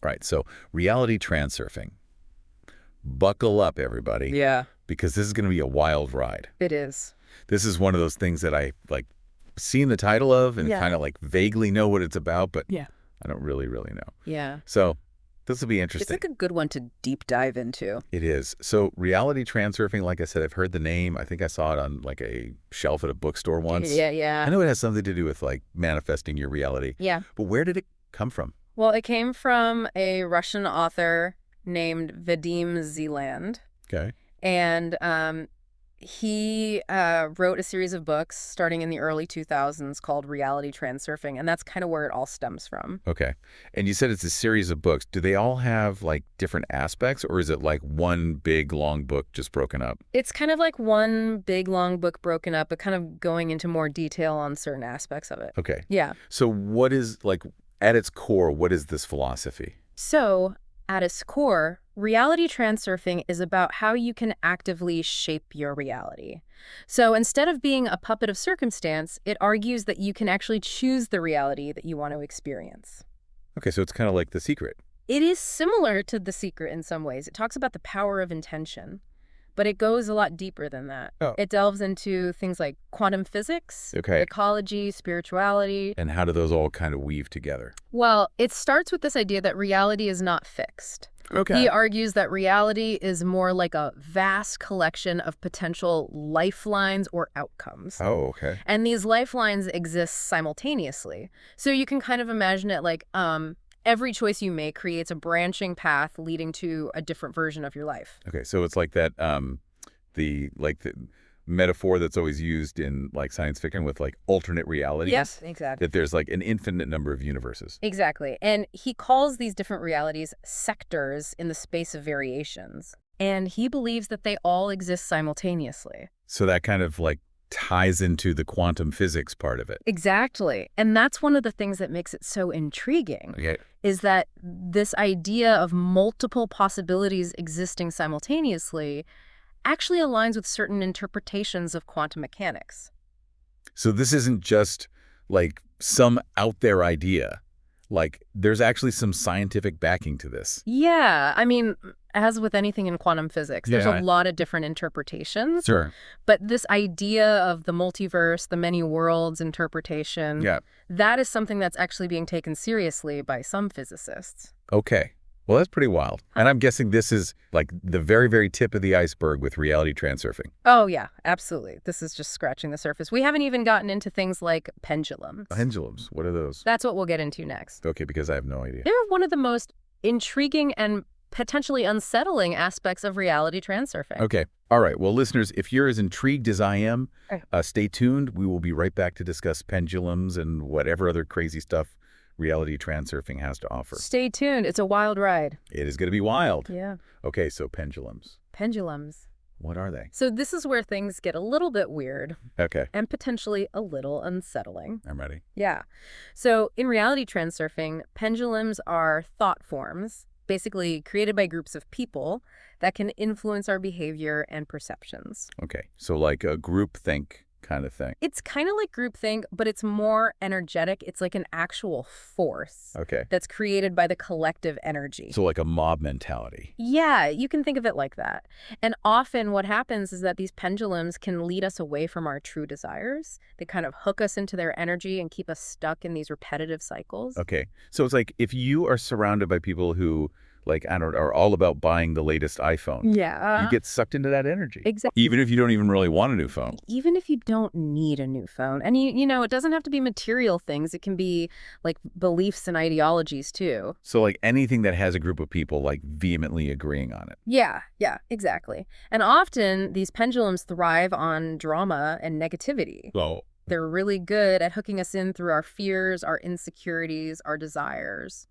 Right. So reality transurfing. Buckle up, everybody. Yeah, Because this is going to be a wild ride. it is. This is one of those things that I like seen the title of and Yeah. kind of like vaguely know what it's about, but Yeah. I don't really know. Yeah. So this will be It's interesting. like a good one to deep dive into. It is. So reality transurfing, like I said, I've heard the name. I think I saw it on like a shelf at a bookstore once. Yeah. I know it has something to do with like manifesting your reality. Yeah. But where did it come from? Well, it came from a Russian author named Vadim Zeland. Okay. And he wrote a series of books starting in the early 2000s called Reality Transurfing, and that's kind of where it all stems from. Okay. And you said it's a series of books. Do they all have like different aspects, or is it like one big long book just broken up? It's kind of like one big long book broken up, but kind of going into more detail on certain aspects of it. Okay. Yeah. So what is like at its core, what is this philosophy? So at its core, reality transurfing is about how you can actively shape your reality. So instead of being a puppet of circumstance, it argues that you can actually choose the reality that you want to experience. Okay, so it's kind of like The Secret. It is similar to The Secret in some ways. It talks about the power of intention, but it goes a lot deeper than that. Oh. It delves into things like quantum physics, Okay. ecology, spirituality. And how do those all kind of weave together? Well, it starts with this idea that reality is not fixed. Okay. He argues that reality is more like a vast collection of potential lifelines or outcomes. Oh, okay. And these lifelines exist simultaneously. So you can kind of imagine it like every choice you make creates a branching path leading to a different version of your life. Okay, so it's like that the metaphor that's always used in like science fiction with like alternate realities. Yes, exactly. That there's like an infinite number of universes. Exactly. And he calls these different realities sectors in the space of variations. And he believes that they all exist simultaneously. So that kind of like ties into the quantum physics part of it. Exactly. And that's one of the things that makes it so intriguing, Okay. is that this idea of multiple possibilities existing simultaneously actually aligns with certain interpretations of quantum mechanics. So this isn't just like some out there idea. Like there's actually some scientific backing to this. Yeah, I mean, as with anything in quantum physics, there's Yeah. a lot of different interpretations. Sure. But this idea of the multiverse, the many worlds interpretation, Yeah. that is something that's actually being taken seriously by some physicists. Okay. Well, that's pretty wild. And I'm guessing this is like the very, very tip of the iceberg with reality transurfing. Oh, yeah, absolutely. This is just scratching the surface. We haven't even gotten into things like pendulums. Pendulums, what are those? That's what we'll get into next. Okay, because I have no idea. They're one of the most intriguing and potentially unsettling aspects of reality transurfing. Okay. All right. Well, listeners, if you're as intrigued as I am, stay tuned. We will be right back to discuss pendulums and whatever other crazy stuff reality transurfing has to offer. Stay tuned. It's a wild ride. It is going to be wild. Yeah. Okay, so pendulums. Pendulums. What are they? So this is where things get a little bit weird Okay, and potentially a little unsettling. I'm ready. Yeah. So in reality transurfing, pendulums are thought forms, basically created by groups of people that can influence our behavior and perceptions. Okay, so like a groupthink kind of thing. It's kind of like groupthink, but it's more energetic. It's like an actual force Okay, that's created by the collective energy. so like a mob mentality. Yeah, you can think of it like that. And often what happens is that these pendulums can lead us away from our true desires. They kind of hook us into their energy and keep us stuck in these repetitive cycles. Okay, so it's like if you are surrounded by people who, like, I don't know, are all about buying the latest iPhone, Yeah. you get sucked into that energy. Exactly. Even if you don't even really want a new phone. Even if you don't need a new phone. And, you know, it doesn't have to be material things. It can be, like, beliefs and ideologies, too. So like anything that has a group of people like vehemently agreeing on it. Yeah, exactly. And often these pendulums thrive on drama and negativity. Oh. They're really good at hooking us in through our fears, our insecurities, our desires.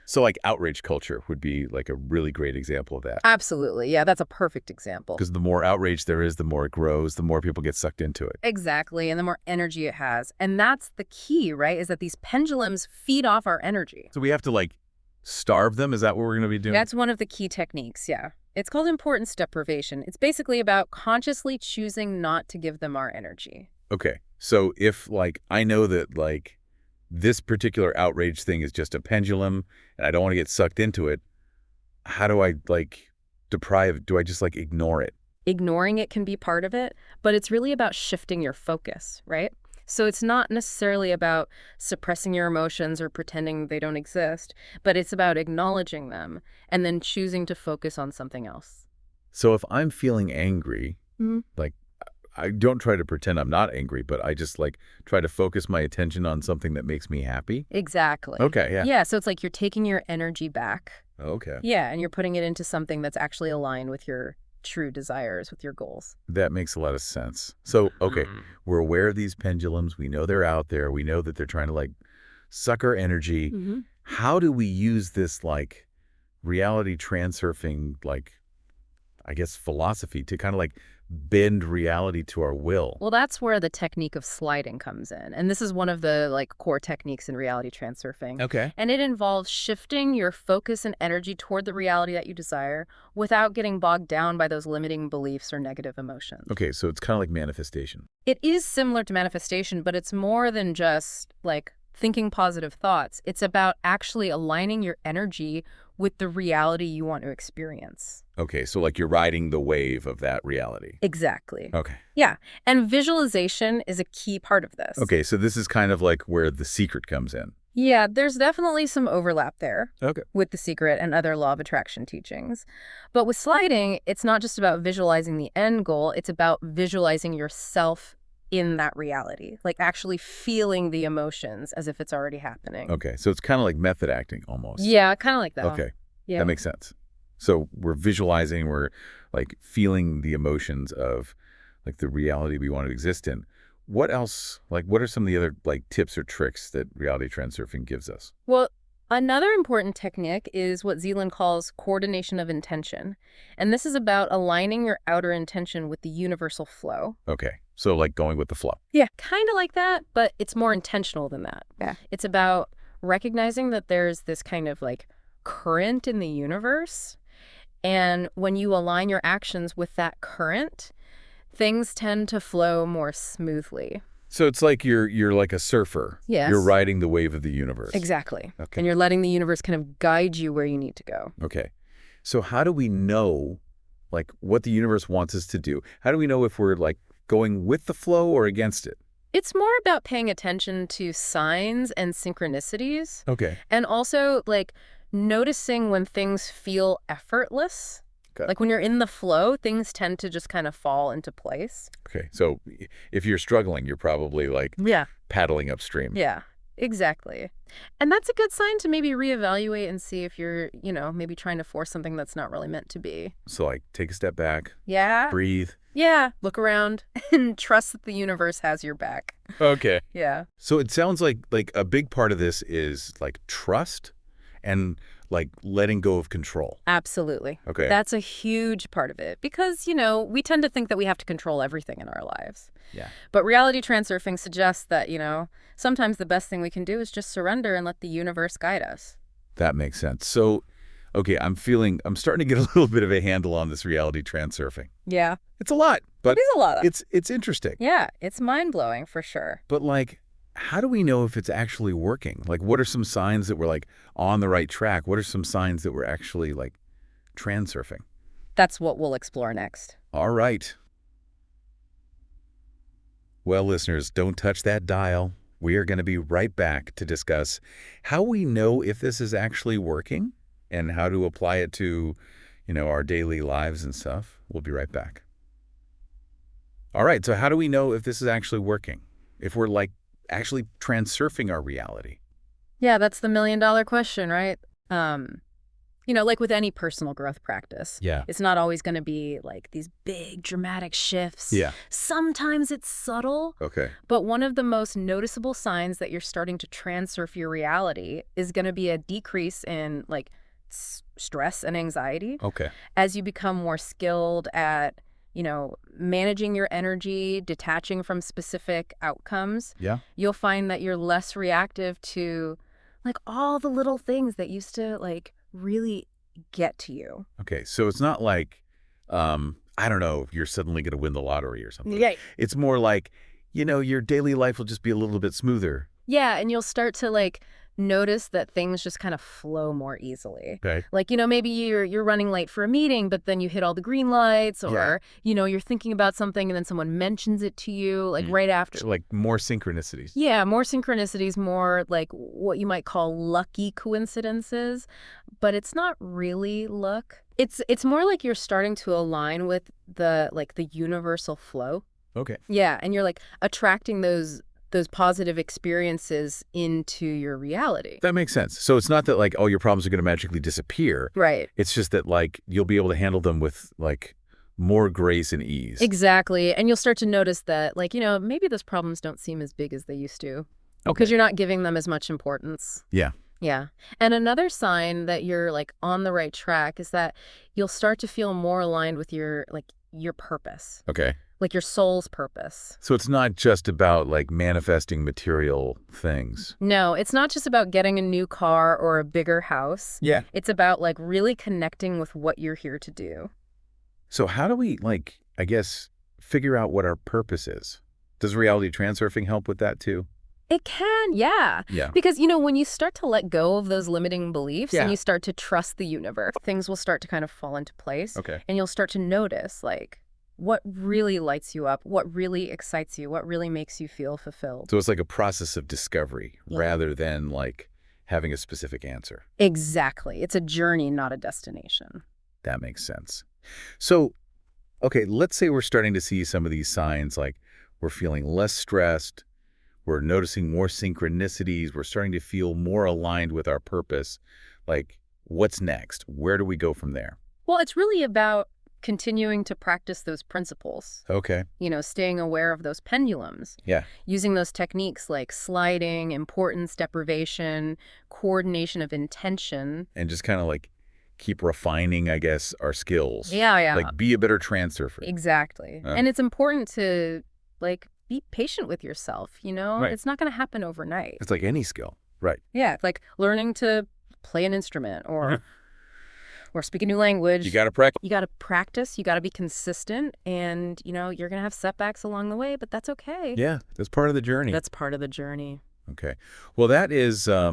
So like outrage culture would be like a really great example of that. Absolutely. Yeah, that's a perfect example. Because the more outrage there is, the more it grows, the more people get sucked into it. Exactly. And the more energy it has. And that's the key, right? Is that these pendulums feed off our energy. So we have to like starve them? Is that what we're going to be doing? That's one of the key techniques, yeah. It's called importance deprivation. It's basically about consciously choosing not to give them our energy. Okay. So if like I know that like this particular outrage thing is just a pendulum and I don't want to get sucked into it, how do I, like, do I just, like, ignore it? Ignoring it can be part of it, but it's really about shifting your focus, right? So it's not necessarily about suppressing your emotions or pretending they don't exist, but it's about acknowledging them and then choosing to focus on something else. So if I'm feeling angry, Mhm. like, I don't try to pretend I'm not angry, but I just, like, try to focus my attention on something that makes me happy? Exactly. Okay, yeah. Yeah, so it's like you're taking your energy back. Okay. Yeah, and you're putting it into something that's actually aligned with your true desires, with your goals. That makes a lot of sense. So, okay, we're aware of these pendulums. We know they're out there. We know that they're trying to, like, suck our energy. Hmm. How do we use this, like, reality transurfing, like, I guess, philosophy to kind of, like, bend reality to our will? Well, that's where the technique of sliding comes in. And this is one of the core techniques in reality transurfing. Okay. And it involves shifting your focus and energy toward the reality that you desire without getting bogged down by those limiting beliefs or negative emotions. Okay, so it's kind of like manifestation. It is similar to manifestation, but it's more than just thinking positive thoughts. It's about actually aligning your energy with the reality you want to experience. Okay, so, like, you're riding the wave of that reality. Exactly. Okay. Yeah. And visualization is a key part of this. Okay, so this is kind of like where The Secret comes in. Yeah, there's definitely some overlap there Okay. with The Secret and other law of attraction teachings. But with sliding, it's not just about visualizing the end goal, it's about visualizing yourself in that reality, like actually feeling the emotions as if it's already happening. Okay, so it's kind of like method acting almost. Yeah, kind of like that. Okay, Yeah. that makes sense. So we're visualizing, we're, like, feeling the emotions of, like, the reality we want to exist in. What else, like, what are some of the other, like, tips or tricks that reality transurfing gives us? Well, another important technique is what Zeland calls coordination of intention. And this is about aligning your outer intention with the universal flow. Okay, so, like, going with the flow. Yeah, kind of like that, but it's more intentional than that. Yeah. It's about recognizing that there's this kind of current in the universe. And when you align your actions with that current, things tend to flow more smoothly. So it's like you're like a surfer. Yes. You're riding the wave of the universe. Exactly. Okay. And you're letting the universe kind of guide you where you need to go. Okay. So how do we know, like, what the universe wants us to do? How do we know if we're, like, going with the flow or against it? It's more about paying attention to signs and synchronicities, Okay. and also noticing when things feel effortless. Okay. Like when you're in the flow, things tend to just kind of fall into place. Okay. So if you're struggling, you're probably, like, Yeah. paddling upstream. Yeah, exactly. And that's a good sign to maybe reevaluate and see if you're, maybe trying to force something that's not really meant to be. So, like, take a step back, Yeah. breathe. Yeah. Look around and trust that the universe has your back. Okay. Yeah. So it sounds like a big part of this is, like, trust and, like, letting go of control. Absolutely. Okay. That's a huge part of it because, we tend to think that we have to control everything in our lives. Yeah. But reality transurfing suggests that, sometimes the best thing we can do is just surrender and let the universe guide us. That makes sense. So, okay, I'm starting to get a little bit of a handle on this reality transurfing. Yeah. It's a lot, but It is a lot. it's interesting. Yeah, it's mind-blowing for sure. But, like, how do we know if it's actually working? Like, what are some signs that we're, like, on the right track? What are some signs that we're actually, like, transurfing? That's what we'll explore next. All right. Well, listeners, don't touch that dial. We are going to be right back to discuss how we know if this is actually working and how to apply it to, our daily lives and stuff. We'll be right back. All right, so how do we know if this is actually working? If we're, like, actually transurfing our reality? Yeah, that's the million-dollar question, right? Like with any personal growth practice. Yeah. It's not always going to be like these big dramatic shifts. Yeah. Sometimes it's subtle. Okay. But one of the most noticeable signs that you're starting to transurf your reality is going to be a decrease in stress and anxiety. Okay. As you become more skilled at, managing your energy, detaching from specific outcomes. Yeah. You'll find that you're less reactive to all the little things that used to really get to you. Okay. So it's not like, I don't know, you're suddenly going to win the lottery or something. Yeah. It's more like, your daily life will just be a little bit smoother Yeah, and you'll start to notice that things just kind of flow more easily. Okay. Maybe you're running late for a meeting, but then you hit all the green lights, Yeah. or you're thinking about something and then someone mentions it to you right after. So, like more synchronicities. Yeah, more synchronicities, more like what you might call lucky coincidences, but it's not really luck. It's more like you're starting to align with the universal flow. Okay. Yeah, and you're attracting those positive experiences into your reality. That makes sense. So it's not that all your problems are going to magically disappear. Right. It's just that you'll be able to handle them with more grace and ease. Exactly. And you'll start to notice that maybe those problems don't seem as big as they used to. Okay. Because you're not giving them as much importance. Yeah. Yeah. And another sign that you're on the right track is that you'll start to feel more aligned with your purpose. Okay. Your soul's purpose. So it's not just about manifesting material things. No, it's not just about getting a new car or a bigger house. Yeah. It's about really connecting with what you're here to do. So how do we I guess figure out what our purpose is? Does reality transurfing help with that too? It can, yeah. Yeah. Because, when you start to let go of those limiting beliefs Yeah. and you start to trust the universe, things will start to kind of fall into place. Okay. And you'll start to notice, what really lights you up, what really excites you, what really makes you feel fulfilled. So it's like a process of discovery Yeah. rather than having a specific answer. Exactly. It's a journey, not a destination. That makes sense. So, okay, let's say we're starting to see some of these signs, we're feeling less stressed, we're noticing more synchronicities, we're starting to feel more aligned with our purpose. What's next? Where do we go from there? Well, it's really about continuing to practice those principles. Okay. Staying aware of those pendulums. Yeah. Using those techniques like sliding, importance deprivation, coordination of intention. And just kind of keep refining, I guess, our skills. Yeah. Be a better transurfer. Exactly. And it's important to be patient with yourself, Right. It's not going to happen overnight. It's like any skill. Right. Yeah, it's like learning to play an instrument or speak a new language. You got to practice. You got to practice, you got to be consistent, and you're going to have setbacks along the way, but that's okay. Yeah, that's part of the journey. That's part of the journey. Okay. Well, that is, as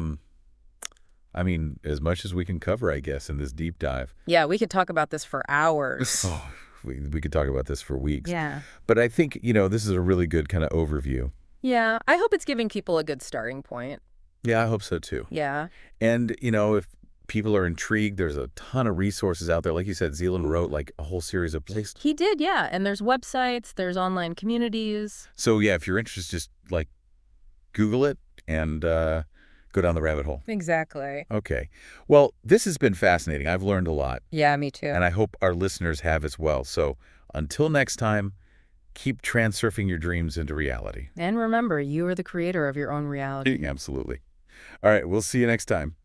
much as we can cover, I guess, in this deep dive. Yeah, we could talk about this for hours. Oh, we could talk about this for weeks. Yeah. But I think, this is a really good kind of overview. Yeah, I hope it's giving people a good starting point. Yeah, I hope so too. Yeah. And, if people are intrigued, there's a ton of resources out there. Like you said, Zeland wrote a whole series of places. He did, yeah. And there's websites, there's online communities. So, yeah, if you're interested, just Google it and go down the rabbit hole. Exactly. Okay. Well, this has been fascinating. I've learned a lot. Yeah, me too. And I hope our listeners have as well. So until next time, keep transurfing your dreams into reality. And remember, you are the creator of your own reality. Absolutely. All right. We'll see you next time.